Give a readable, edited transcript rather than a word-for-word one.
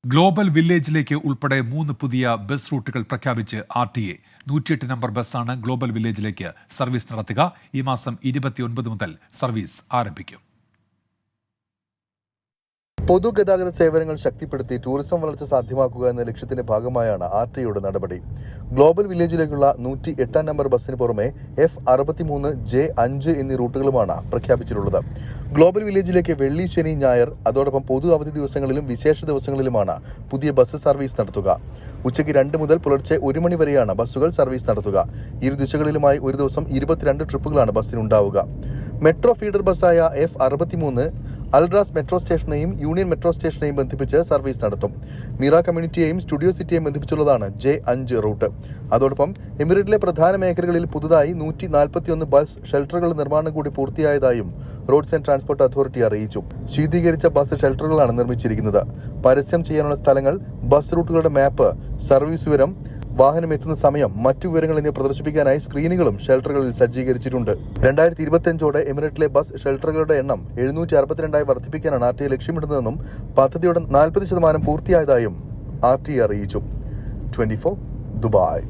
Global വില്ലേജിലേക്ക് ഉൾപ്പെടെ 3 പുതിയ bus റൂട്ടുകൾ പ്രഖ്യാപിച്ച് RTA. 108 നമ്പർ ബസ്സാണ് ഗ്ലോബൽ വില്ലേജിലേക്ക് സർവീസ് നടത്തുക. ഈ മാസം 29 മുതൽ സർവീസ് ആരംഭിക്കും. പൊതുഗതാഗത സേവനങ്ങൾ ശക്തിപ്പെടുത്തി ടൂറിസം വളർച്ച സാധ്യമാക്കുക എന്ന ലക്ഷ്യത്തിന്റെ ഭാഗമായാണ് RTAയുടെ നടപടി. ഗ്ലോബൽ വില്ലേജിലേക്കുള്ള 108 നമ്പർ ബസ്സിന് പുറമെ F63, J5 എന്നീ റൂട്ടുകളുമാണ് പ്രഖ്യാപിച്ചിട്ടുള്ളത്. ഗ്ലോബൽ വില്ലേജിലേക്ക് വെള്ളി, ശനി, ഞായർ അതോടൊപ്പം പൊതു അവധി ദിവസങ്ങളിലും വിശേഷ ദിവസങ്ങളിലുമാണ് പുതിയ ബസ് സർവീസ് നടത്തുക. ഉച്ചയ്ക്ക് 2 മുതൽ പുലർച്ചെ 1 മണി വരെയാണ് ബസ്സുകൾ സർവീസ് നടത്തുക. ഇരു ദിശകളിലുമായി ഒരു ദിവസം 22 ട്രിപ്പുകളാണ് ബസ്സിനുണ്ടാവുക. മെട്രോ ഫീഡർ ബസ്സായ F63 അൽഡ്രാസ് മെട്രോ സ്റ്റേഷനെയും യൂണിയൻ മെട്രോ സ്റ്റേഷനെയും ബന്ധിപ്പിച്ച് സർവീസ് നടത്തും. മീറ കമ്മ്യൂണിറ്റിയെയും സ്റ്റുഡിയോ സിറ്റിയെയും ബന്ധിപ്പിച്ചുള്ളതാണ് J5 റൂട്ട്. അതോടൊപ്പം എമിറേറ്റിലെ പ്രധാന മേഖലകളിൽ പുതുതായി 141 ബസ് ഷെൽട്ടറുകളുടെ നിർമ്മാണം കൂടി പൂർത്തിയായതായും റോഡ്സ് ആൻഡ് ട്രാൻസ്പോർട്ട് അതോറിറ്റി അറിയിച്ചു. ശീതീകരിച്ച ബസ് ഷെൽട്ടറുകളാണ് നിർമ്മിച്ചിരിക്കുന്നത്. പരസ്യം ചെയ്യാനുള്ള സ്ഥലങ്ങൾ, ബസ് റൂട്ടുകളുടെ മാപ്പ്, സർവീസ് വിവരം, വാഹനം എത്തുന്ന സമയം, മറ്റു വിവരങ്ങൾ എന്നിവ പ്രദർശിപ്പിക്കാനായി സ്ക്രീനുകളും ഷെൽട്ടറുകളിൽ സജ്ജീകരിച്ചിട്ടുണ്ട്. 2025ഓടെ എമിറേറ്റിലെ ബസ് ഷെൽട്ടറുകളുടെ എണ്ണം 762 വർദ്ധിപ്പിക്കാനാണ് RTA ലക്ഷ്യമിടുന്നതെന്നും പദ്ധതിയുടെ 40% പൂർത്തിയായതായും RTA അറിയിച്ചു. 24 ദുബായ്.